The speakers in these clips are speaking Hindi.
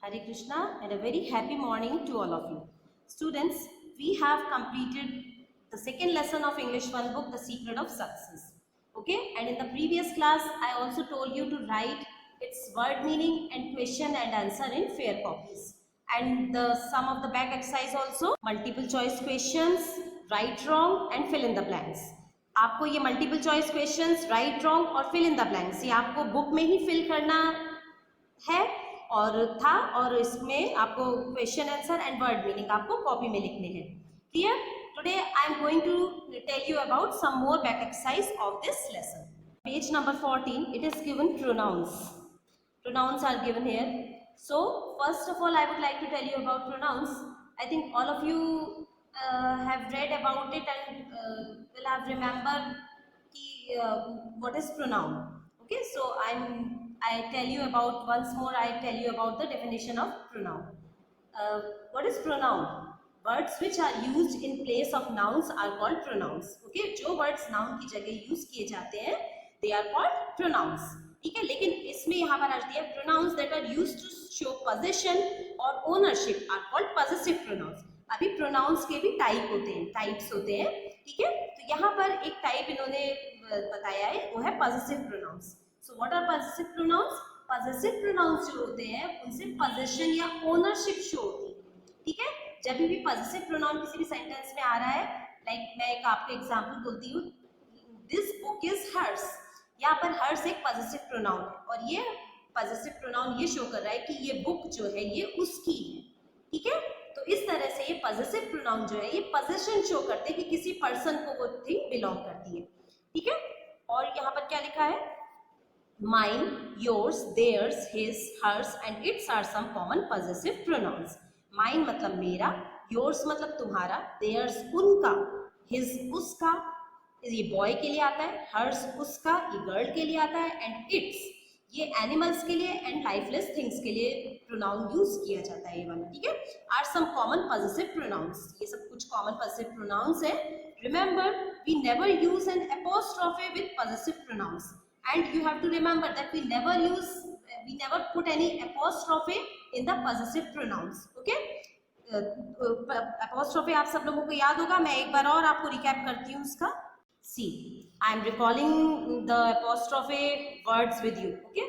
Hare Krishna and a very happy morning to all of you. Students, we have completed the second lesson of English 1 book, The Secret of Success. Okay, and in the previous class, I also told you to write its word meaning and question and answer in fair copies. And the sum of the back exercise also, multiple choice questions, right, wrong and fill in the blanks. आपको ये multiple choice questions, right, wrong और फिल इन द ब्लैंक्स ये आपको बुक में ही फिल करना है और इसमें आपको question answer and word meaning आपको कॉपी में लिखने हैं. Clear? Today I am going to tell you about some more back exercise of this lesson. Page number 14, it is given pronouns. Pronouns are given here. So first of all, I would like to tell you about pronouns. I think all of you have read about it and will have remembered what is pronoun. Okay, so I tell you about once more. I tell you about the definition of pronoun. What is pronoun? Words which are used in place of nouns are called pronouns. Okay, जो words noun की जगह use किए जाते हैं, they are called pronouns. ठीक है, लेकिन इसमें यहाँ पर अर्थ दिया pronouns that are used to show possession or ownership are called possessive pronouns. अभी pronouns के भी टाइप होते हैं, टाइप्स होते हैं. ठीक है, तो यहाँ पर एक टाइप इन्होंने बताया है, वो है possessive pronouns. So what are possessive pronouns? Possessive pronouns जो होते हैं उनसे possession या ownership show होती है. ठीक है, जब भी possessive pronoun किसी भी सेंटेंस में आ रहा है, लाइक मैं एक आपको एग्जांपल बोलती हूँ, दिस बुक इज हर्स. यहाँ पर हर्स एक possessive pronoun है और ये possessive pronoun ये शो कर रहा है कि ये बुक जो है ये उसकी है. ठीक है, तो इस तरह से ये possessive pronoun जो है ये possession शो करते हैं कि किसी पर्सन को वो थिंग बिलोंग करती है. ठीक है, और यहाँ पर क्या लिखा है? Mine, yours, theirs, his, hers and its are some common possessive pronouns. Mine मतलब मेरा, yours मतलब तुम्हारा, theirs उनका, his उसका, ये बॉय के लिए आता है, hers उसका, ये गर्ल के लिए आता है, and its ये एनिमल्स के लिए एंड लाइफलेस थिंग्स के लिए प्रोनाउन यूज किया जाता है. ये वाला ठीक है, are some common positive pronouns. ये सब कुछ कॉमन पॉजिटिव प्रोनाउंस है. Remember, we never use an apostrophe with positive pronouns and you have to remember that we never put any apostrophe in the possessive pronouns. Okay, apostrophe आप सब लोगों को याद होगा, मैं एक बार और आपको रिकैप करती हूँ उसका. See, I am recalling the apostrophe words with you. Okay,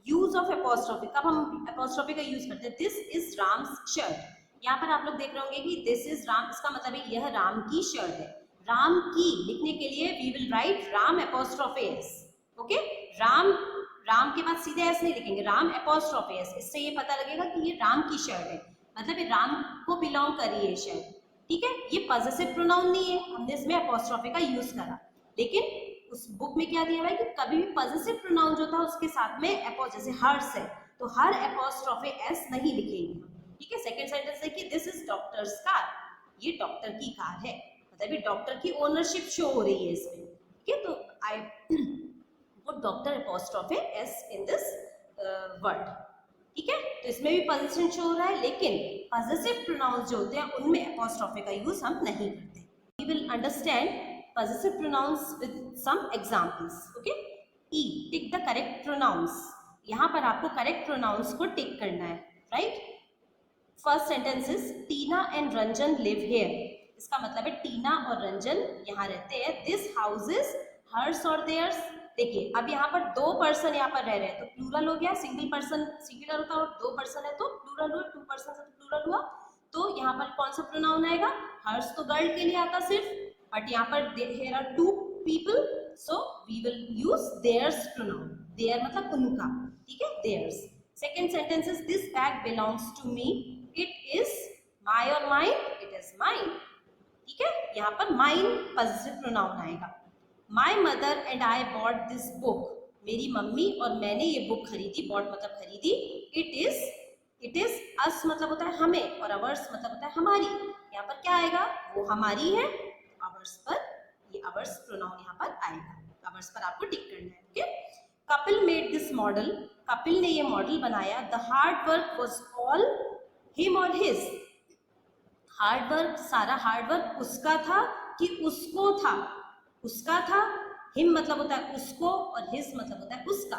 use of apostrophe. कब हम apostrophe का यूज करते हैं? This is Ram's shirt. यहाँ पर आप लोग देख रहे होंगे कि this is Ram, इसका मतलब है यह राम की शर्ट है. राम की लिखने के लिए we will write Ram apostrophe s. Okay, Ram के बाद सीधे एस नहीं लिखेंगे, राम एपोस्ट्रोफी एस. इससे ये पता लगेगा कि ये राम की शर्ट है, मतलब ये राम को बिलोंग कर रही है शर्ट. ठीक है, ये पॉजेसिव प्रोनाउन नहीं है, हमने इसमें एपोस्ट्रोफी का यूज करा. लेकिन उस बुक में क्या दिया हुआ है कि कभी भी पॉजेसिव प्रोनाउन जो था उसके साथ में एपो, जैसे हर्स है तो हर एपोस्ट्रोफी एस नहीं लिखेंगे. ठीक है, सेकंड सेंटेंस है कि दिस इज डॉक्टर्स कार, ये डॉक्टर की कार है, मतलब ये डॉक्टर की ओनरशिप शो हो रही है इसमें. ठीक है, तो आई put doctor apostrophe s in this word. ठीक है, तो इसमें भी possession शो हो रहा है, लेकिन possessive pronouns जो होते हैं उनमें apostrophe का यूज हम नहीं करते. We will understand possessive pronouns with some examples. Okay, E, tick the correct pronouns. यहाँ पर आपको correct pronouns को टिक करना है. right? First sentence is Tina and Ranjan live here. इसका मतलब है टीना और रंजन यहाँ रहते हैं. This house is hers or theirs. देखिए, अब यहाँ पर दो पर्सन यहाँ पर रह रहे हैं तो प्लूरल हो गया. सिंगल पर्सन सिंगुलर होता है और दो पर्सन है तो प्लूरल हुआ, टू पर्सन है तो प्लूरल हुआ. तो यहाँ पर कौन सा प्रोनाउन आएगा? हर्स तो गर्ल के लिए आता सिर्फ, बट यहाँ पर here are two people, so we will use theirs pronoun. Their मतलब उनका. ठीक है, theirs. Second sentence is this bag belongs to me, it is my और माइन, इट इज माइन. ठीक है, यहाँ पर माइन पॉजिटिव प्रोनाउन आएगा. My mother and I bought this book. मेरी मम्मी और मैंने ये बुक खरीदी. bought मतलब खरीदी. It is us मतलब होता है हमें और ours मतलब होता है हमारी. यहाँ पर क्या आएगा? वो हमारी है. ours पर ये ours प्रोनाउन यहाँ पर आएगा. ours पर आपको टिक करना है. Okay, Kapil made this model. Kapil ने ये मॉडल बनाया. The hard work was all him or his. Hard work, सारा हार्ड वर्क उसका था कि उसको था? उसका था. हिम मतलब होता है उसको और हिज मतलब होता है उसका.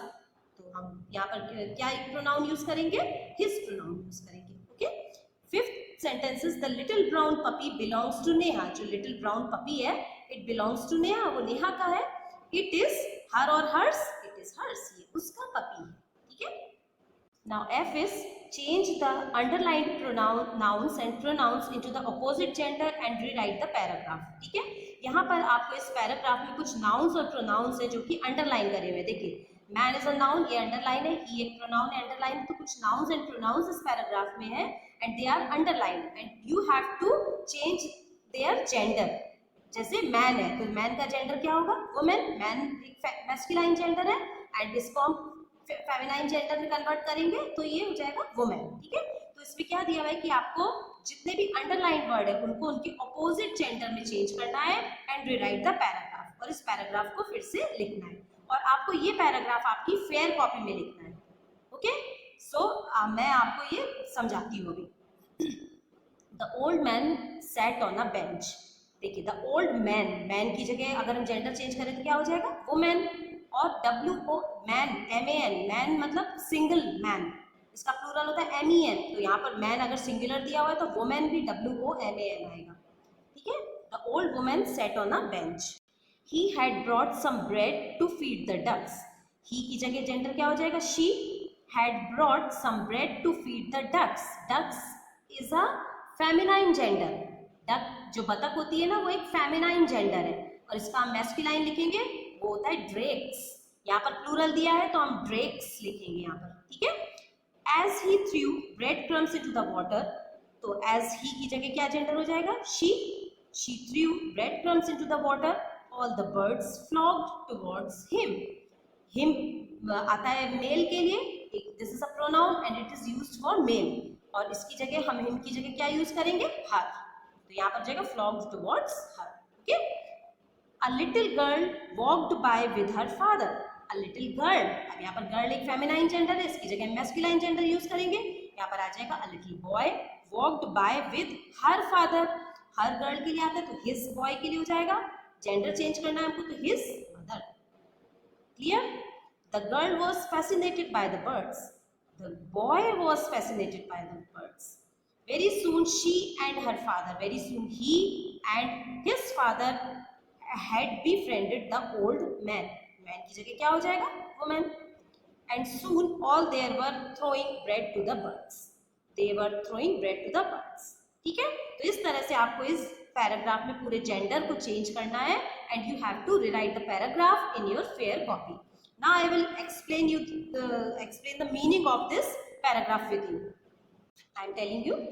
तो हम यहाँ पर क्या प्रोनाउन यूज करेंगे, हिज प्रोनाउन यूज करेंगे। Okay, fifth sentence is the little brown puppy belongs to Neha. जो लिटिल ब्राउन पपी है इट बिलोंग्स टू नेहा, वो नेहा का है। इट इज हर और हर्स, इट इज हर्स, ये उसका पपी है। ठीक है, now F is change the underlined nouns and pronouns into the opposite gender and rewrite the paragraph। ठीक है, यहाँ पर आपको इस पैराग्राफ में कुछ nouns और pronouns है जो कि अंडरलाइन करे हुए। देखिए मैन इज अ नाउन, ये अंडरलाइन है, ही एक प्रोनाउन है अंडरलाइन। तो कुछ nouns and pronouns इस पैराग्राफ में है and they are underlined and you have to change their gender। जैसे मैन है तो मैन का जेंडर क्या होगा, वुमेन। मैन एक मैस्कुलाइन जेंडर है एंड इसको हम फेमिनाइन जेंडर में कन्वर्ट करेंगे तो ये हो जाएगा वुमेन। ठीक है, तो इसमें क्या दिया हुआ है कि आपको जितने भी अंडरलाइन वर्ड है उनको उनके ऑपोजिट जेंडर में चेंज करना है एंड रीराइट द पैराग्राफ, और इस पैराग्राफ को फिर से लिखना है और आपको ये पैराग्राफ आपकी फेयर कॉपी में लिखना है। ओके, सो मैं आपको ये समझाती हूँ अभी। The old man sat on a bench. देखिए द ओल्ड मैन, मैन की जगह अगर हम जेंडर चेंज करें तो क्या हो जाएगा, वुमेन। और WO मैन, MAN, मैन मतलब सिंगल मैन, इसका प्लूरल होता है MEN। तो यहाँ पर मैन अगर सिंगुलर दिया हुआ है तो वुमेन भी WOMAN आएगा। ठीक है, the old women sat on a bench. He had brought some bread to feed the ducks. He की जगह जेंडर क्या हो जाएगा, she. Had brought some bread to feed the ducks. Ducks is a feminine gender. Duck जो बतख होती है ना वो एक फेमिनाइन जेंडर है और इसका हम मैस्कुलाइन लिखेंगे, वो होता है ड्रेक्स। यहाँ पर प्लूरल दिया है तो हम ड्रेक्स लिखेंगे यहाँ पर। ठीक है, as he through bread crumbs into the water. तो एज ही की जगह क्या जेंडर हो जाएगा, she. She threw bread crumbs into the water, all the birds flocked towards him. Him आता है मेल के लिए, this is a pronoun and it is used for male, और इसकी जगह हम हिम की जगह क्या यूज करेंगे, हर। तो यहाँ पर जाएगा flocked towards her. Okay, A little girl walked by with her father। A little girl, अब यहाँ पर गर्ल एक फेमिनाइन जेंडर है, इसकी जगह मैस्कुलाइन जेंडर यूज करेंगे। यहाँ पर आ जाएगा a little boy walked by with her father। Her girl के लिए आता है तो his boy के लिए हो जाएगा। जेंडर चेंज करना है हमको तो his mother। Clear? The girl was fascinated by the birds। The boy was fascinated by the birds। Very soon she and her father, very soon he and his father had befriended the old man। Man की जगह क्या हो जाएगा, woman। And soon all there were throwing bread to the birds। They were throwing bread to the birds। ठीक है, तो इस तरह से आपको इस पैराग्राफ में पूरे जेंडर को चेंज करना है and you have to rewrite the paragraph in your fair copy। Now I will explain the meaning of this paragraph with you। I am telling you,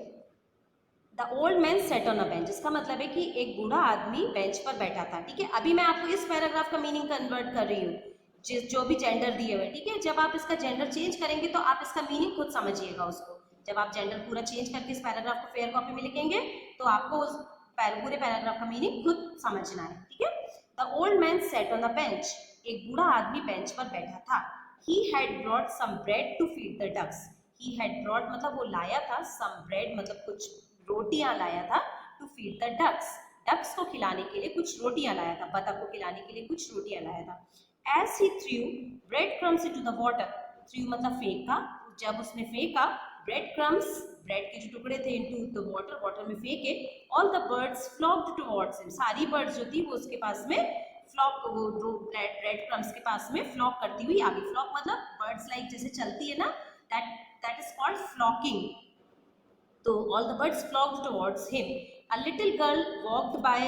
the old man set on a bench. इसका मतलब है कि एक बूढ़ा आदमी बेंच पर बैठा था। ठीक है, अभी मैं आपको इस पैराग्राफ का मीनिंग कन्वर्ट कर रही हूँ जो भी जेंडर दिए हुए। ठीक है, जब आप इसका जेंडर चेंज करेंगे तो आप इसका मीनिंग खुद समझिएगा उसको। जब आप जेंडर पूरा चेंज करके इस पैराग्राफ को फेयर कॉपी में लिखेंगे तो आपको उस पूरे पैराग्राफ का मीनिंग खुद समझना है। ठीक है, the old man set on a bench. एक बूढ़ा आदमी बेंच पर बैठा था। He had brought some bread to feed the ducks. He had brought मतलब वो लाया था, सम ब्रेड मतलब कुछ रोटियां लाया था, to feed the ducks. Ducks को खिलाने के लिए कुछ रोटियां लाया था, बतख को खिलाने के लिए कुछ रोटियां लाया था। As he through bread crumbs into the water. Through मतलब फेंका, जब उसने फेंका ब्रेड क्रम्स, ब्रेड के जो टुकड़े थे, इनटू द वाटर, वाटर में फेंके। All the birds flocked towards him. सारी बर्ड्स जो थी वो उसके पास में फ्लॉक, वो ब्रेड क्रम्स के पास में फ्लॉक करती हुई आ गई। फ्लॉक मतलब बर्ड्स लाइक जैसे चलती है ना, दैट इज कॉल्ड फ्लॉकिंग। तो all the birds flocked towards him। A little girl walked by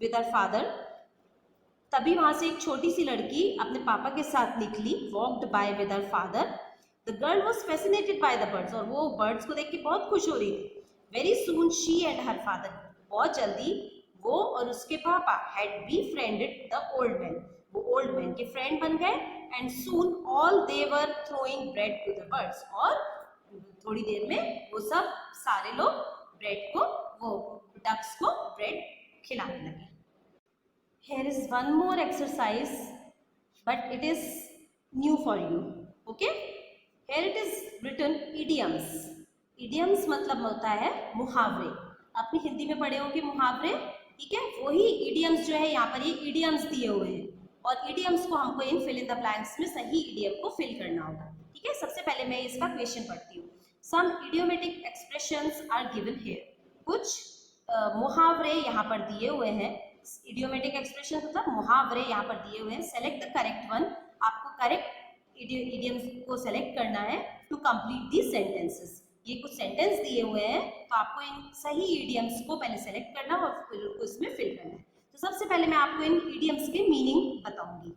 with her father। तभी वहां से एक छोटी सी लड़की अपने पापा के साथ निकली। walked by with her father। The girl was fascinated by the birds। और वो बर्ड्स को देख के बहुत खुश हो रही थी। Very soon she and her father। बहुत जल्दी वो और उसके पापा had befriended the old man। वो old man के फ्रेंड बन गए। And soon all they were throwing bread to the birds। और थोड़ी देर में वो सब सारे लोग ब्रेड को, वो डक्स को ब्रेड खिलाने लगे। Here is one more exercise, but it is new for you। Okay? Here it is written idioms। idioms मतलब होता है मुहावरे। आपने हिंदी में पढ़े होंगे मुहावरे। ठीक है, वही idioms जो है यहाँ पर ये idioms दिए हुए हैं। और इडियम्स को हमको इन फिल इन द ब्लैंक्स में सही इडियम को फिल करना होगा। ठीक है, सबसे पहले मैं इसका क्वेश्चन पढ़ती हूँ। Some idiomatic expressions are given here. कुछ मुहावरे यहाँ पर दिए हुए हैं। इडियोमेटिक एक्सप्रेशन मतलब मुहावरे यहाँ पर दिए हुए हैं। Select the correct one. आपको करेक्ट इडियम्स को सेलेक्ट करना है टू कंप्लीट दी सेंटेंसेस। ये कुछ सेंटेंस दिए हुए हैं, तो आपको इन सही इडियम्स को पहले सेलेक्ट करना और फिर उसमें फिल करना है। तो सबसे पहले मैं आपको इन इडियम्स के मीनिंग बताऊंगी।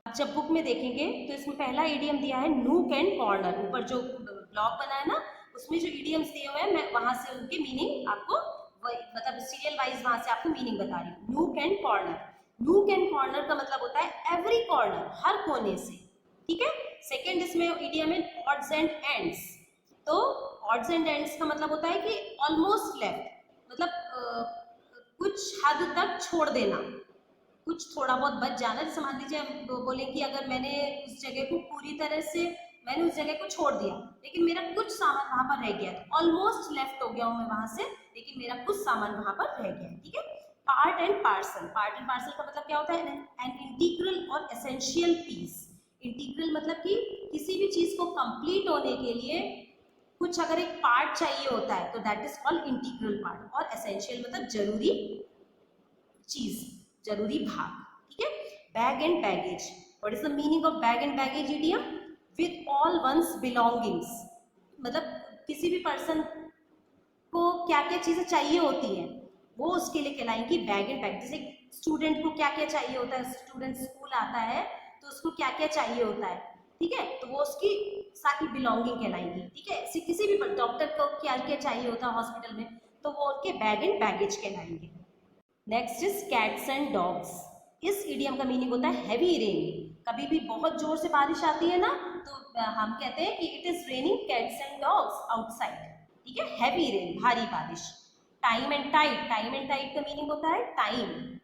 आप जब बुक में देखेंगे तो इसमें पहला इडियम दिया है नूक एंड कॉर्नर। ऊपर जो ब्लॉग बना है ना, उसमें जो इडियम्स दिए हुए हैं मैं वहां से उनके मीनिंग आपको मतलब सीरियल वाइज वहां से आपको मीनिंग बता रही हूँ। Nook and corner. Nook and corner का मतलब होता है एवरी कॉर्नर, हर कोने से। ठीक है। सेकेंड इसमें इडियम है ऑड्स एंड एंड्स। तो ऑड्स एंड एंड्स का मतलब होता है कि ऑलमोस्ट लेफ्ट, मतलब कुछ हद तक छोड़ देना, कुछ थोड़ा बहुत बच जाना। जैसे मान लीजिए हम बोले कि अगर मैंने उस जगह को पूरी तरह से मैंने उस जगह को छोड़ दिया, लेकिन मेरा कुछ सामान वहां पर रह गया, तो ऑलमोस्ट लेफ्ट हो गया हूं मैं वहां से, लेकिन मेरा कुछ सामान वहां पर रह गया। ठीक है। Part and parcel. Part and parcel का मतलब क्या होता है? एन इंटीग्रल और एसेंशियल पीस। इंटीग्रल मतलब कि किसी भी चीज को कंप्लीट होने के लिए कुछ अगर एक पार्ट चाहिए होता है तो that is called integral part. और एसेंशियल मतलब जरूरी चीज, जरूरी भाग। ठीक है। Bag and baggage. What is the meaning of bag and baggage idiom? With all once belongings. मतलब किसी भी पर्सन को क्या क्या चीजें चाहिए होती हैं वो उसके लिए कहलाएंगी बैग एंड बैग। जैसे स्टूडेंट को क्या क्या चाहिए होता है, स्टूडेंट स्कूल आता है तो उसको क्या क्या चाहिए होता है, ठीक है, तो वो उसकी सारी बिलोंगिंग कहलाएंगी। ठीक है। किसी भी डॉक्टर को क्या क्या चाहिए होता है हॉस्पिटल में, तो वो उनके बैग एंड बैगेज कहलाएंगे। Next is cats and dogs. इस इडियम का मीनिंग होता है हैवी रेन। कभी भी बहुत जोर से बारिश आती है ना, तो हम कहते हैं कि it is raining cats and dogs outside. ठीक है। हैवी रेन, भारी बारिश। Time and tide. Time and tide का मीनिंग होता है टाइम।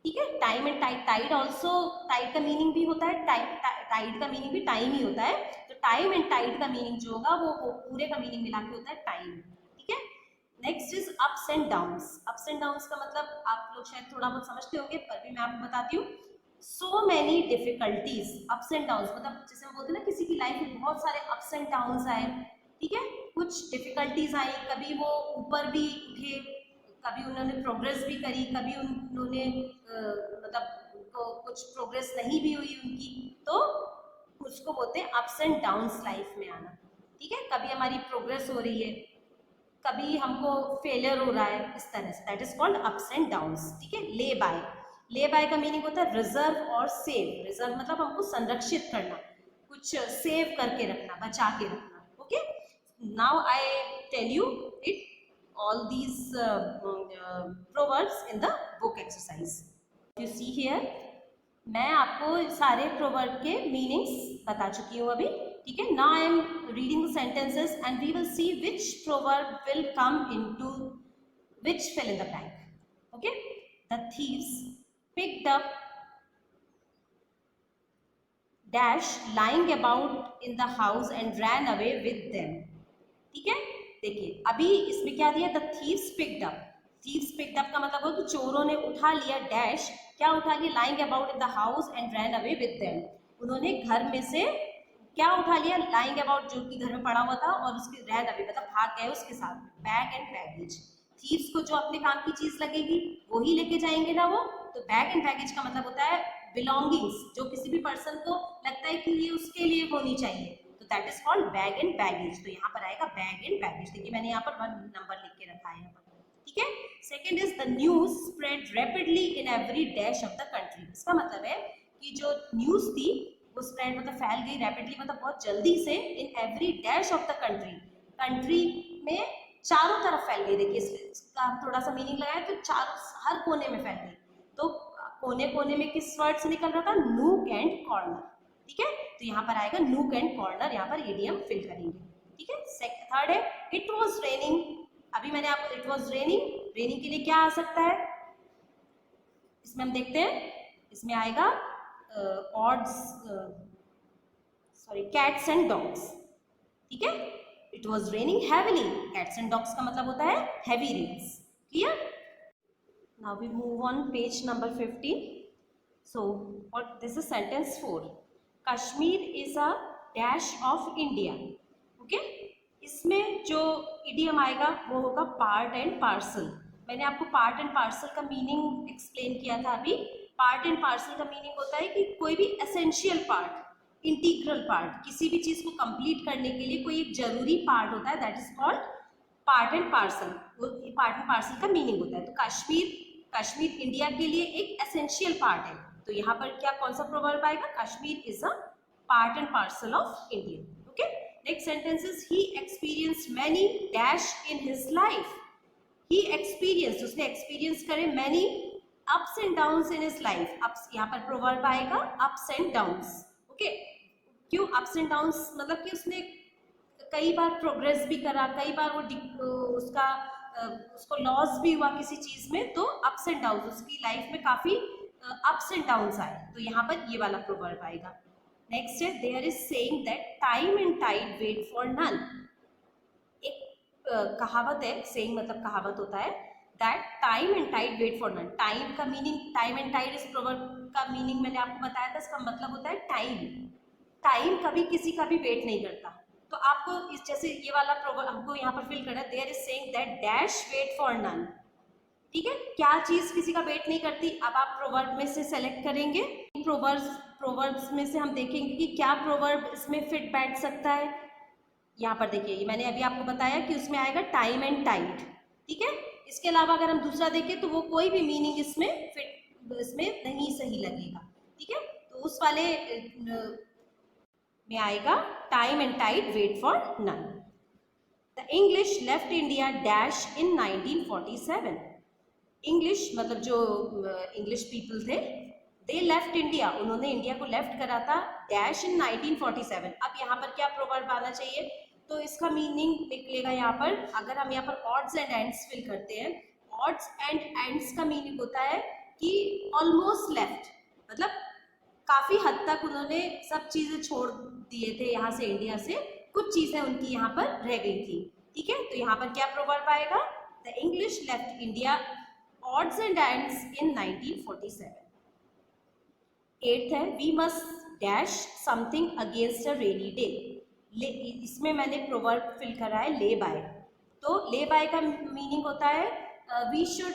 ठीक है। Time and tide. Tide also, tide का मीनिंग भी होता है टाइड का मीनिंग भी टाइम ही होता है। तो टाइम एंड टाइड का मीनिंग जो होगा वो पूरे का मीनिंग मिला के होता है टाइम। ठीक है। Next is ups and downs. Ups and downs का मतलब आप लोग शायद थोड़ा बहुत समझते होंगे, पर भी मैं आपको बताती हूँ। So many difficulties. Ups and downs मतलब जैसे हम बोलते हैं ना, किसी की लाइफ में बहुत सारे अप्स एंड डाउन्स आए। ठीक है। कुछ डिफिकल्टीज आई, कभी वो ऊपर भी उठे, कभी उन्होंने प्रोग्रेस भी करी, कभी उन्होंने मतलब कुछ प्रोग्रेस नहीं भी हुई उनकी, तो उसको बोलते हैं अप्स एंड डाउन्स लाइफ में आना। ठीक है। कभी हमारी प्रोग्रेस हो रही है, कभी हमको फेलियर हो रहा है, इस तरह से। That is called ups and downs. ठीक है। ले बाय। ले बाय का मीनिंग होता है रिजर्व और सेव। रिजर्व मतलब हमको संरक्षित करना, कुछ सेव करके रखना, बचा के रखना। Okay. Now I tell you it all these proverbs in the book exercise. You see here, मैं आपको सारे proverb के meanings बता चुकी हूँ अभी। ठीक है। Now I am reading the sentences and we will see which proverb will come into which fill in the blank. Okay. The thieves picked up dash lying about in the house and ran away with them. ठीक है। देखिए अभी इसमें क्या दिया, the thieves picked up. Thieves picked up का मतलब हो कि चोरों ने उठा लिया डैश, क्या उठा लिया, lying about in the house and ran away with them. उन्होंने घर में से क्या उठा लिया, लाइंग अबाउट जो कि घर में पड़ा हुआ था, और उसके रैन अवे मतलब भाग गए उसके साथ। Bag and baggage. थीव्स को जो अपने काम की चीज लगेगी वो ही लेके जाएंगे ना वो। तो बैग एंड बैगेज का मतलब होता है बिलोंगिंग्स, जो किसी भी पर्सन को लगता है कि ये उसके लिए होनी चाहिए, तो that is called bag and baggage. तो यहाँ पर आएगा बैग एंड बैगेज। देखिए मैंने यहाँ पर 1 नंबर लिख के रखा है यहाँ पर। ठीक है। Second is the news spread rapidly in every dash of the country. इसका मतलब है कि जो न्यूज थी वो स्प्रेड मतलब फैल गई, रैपिडली मतलब बहुत जल्दी से, in every dash of the country. Country में चारों तरफ फैल गई। देखिए इसका थोड़ा सा मीनिंग लगाया तो चारों, हर कोने में फैल गई। तो कोने कोने में किस वर्ड से निकल रहा था, नूक एंड कॉर्नर। ठीक है। तो यहाँ पर आएगा नूक एंड कॉर्नर, यहाँ पर इडियम फिल करेंगे। ठीक है। थर्ड है इट वॉज रेनिंग। अभी मैंने आपको इट वॉज रेनिंग, रेनिंग के लिए क्या आ सकता है, इसमें हम देखते हैं। इसमें आएगा odds, sorry, cats and dogs. ठीक है। It was raining heavily. Cats and dogs का मतलब होता है heavy rains. Clear? Now we move on page number 15. So what this is sentence 4. Kashmir is a dash of India. Okay? इसमें जो इडियम आएगा वो होगा पार्ट एंड पार्सल. मैंने आपको पार्ट एंड पार्सल का मीनिंग एक्सप्लेन किया था अभी. पार्ट एंड पार्सल का मीनिंग होता है कि कोई भी एसेंशियल पार्ट, इंटीग्रल पार्ट, किसी भी चीज को कंप्लीट करने के लिए कोई एक जरूरी पार्ट होता है, that is called part and parcel. वो पार्ट एंड पार्सल का मीनिंग होता है. तो कश्मीर इंडिया के लिए एक एसेंशियल पार्ट है. तो यहाँ पर क्या कौन सा प्रोवर्ब आएगा? Kashmir is a part and parcel of India. Okay. Next sentence is he experienced many dash in his life. He experienced, उसने एक्सपीरियंस करे many ups and downs in his life. Ups, यहाँ पर प्रोवर्ब आएगा अप्स एंड डाउन्स. ओके. क्यों अप्स एंड डाउन्स? मतलब कि उसने कई बार प्रोग्रेस भी करा, कई बार वो उसको लॉस भी हुआ किसी चीज में, तो अप्स एंड डाउन्स, उसकी लाइफ में काफी अप्स एंड डाउन्स आए. तो यहाँ पर ये वाला प्रोवर्ब आएगा. नेक्स्ट है there is saying that time and tide wait for none. एक कहावत है, सेइंग मतलब कहावत होता है, that time and tide wait for none. Time का मीनिंग, टाइम एंड टाइड इस प्रोवर्ब का मीनिंग मैंने आपको बताया था. इसका मतलब होता है टाइम. टाइम कभी किसी का भी वेट नहीं करता. तो आपको इस जैसे ये वाला प्रोवर्ब हमको यहाँ पर फिल करना है. There is saying that dash wait for none. ठीक है, क्या चीज किसी का वेट नहीं करती. अब आप प्रोवर्ब में से सेलेक्ट करेंगे. प्रोवर्ब्स में से हम देखेंगे कि क्या प्रोवर्ब इसमें फिट बैठ सकता है. यहाँ पर देखिए, मैंने अभी आपको बताया कि उसमें आएगा टाइम एंड टाइड. ठीक है. इसके अलावा अगर हम दूसरा देखें तो वो कोई भी मीनिंग इसमें नहीं सही लगेगा. ठीक है. तो उस वाले में आएगा time and tide wait for none. The English left India dash in 1947. English मतलब जो इंग्लिश पीपल थे, दे लेफ्ट इंडिया, उन्होंने इंडिया को लेफ्ट करा था डैश इन 1947. अब यहाँ पर क्या प्रोवर्ब आना चाहिए? तो इसका मीनिंग निकलेगा यहाँ पर, अगर हम यहाँ पर ऑड्स एंड एंड्स फिल करते हैं, ऑड्स एंड एंड्स का मीनिंग होता है कि ऑलमोस्ट लेफ्ट, मतलब काफी हद तक उन्होंने सब चीजें छोड़ दिए थे यहाँ से, इंडिया से कुछ चीजें उनकी यहाँ पर रह गई थी. ठीक है. तो यहाँ पर क्या प्रोवर्ब आएगा? The English left India odds and ends in 1947. 8th है we must dash something against a rainy day. इसमें मैंने प्रोवर्ब फिल करा है ले बाय. तो ले बाय का मीनिंग होता है वी शुड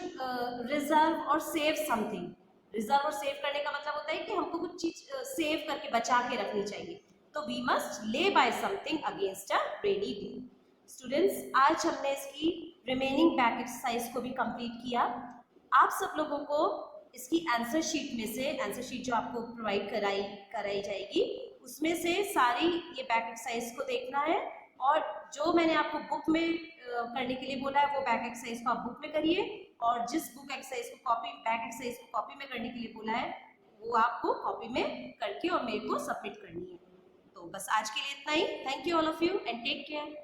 रिजर्व और सेव समथिंग. रिजर्व और सेव करने का मतलब होता है कि हमको कुछ चीज सेव करके बचा के रखनी चाहिए. तो we must lay by something against a rainy day. Students, आज हमने इसकी रिमेनिंग बैक एक्सरसाइज को भी कंप्लीट किया. आप सब लोगों को इसकी आंसर शीट में से, आंसर शीट जो आपको प्रोवाइड कराई जाएगी, उसमें से सारी ये बैक एक्सरसाइज को देखना है. और जो मैंने आपको बुक में करने के लिए बोला है वो बैक एक्सरसाइज को आप बुक में करिए, और जिस बुक एक्सरसाइज को बैक एक्सरसाइज को कॉपी में करने के लिए बोला है वो आपको कॉपी में करके और मेरे को सबमिट करनी है. तो बस आज के लिए इतना ही. Thank you all of you and take care.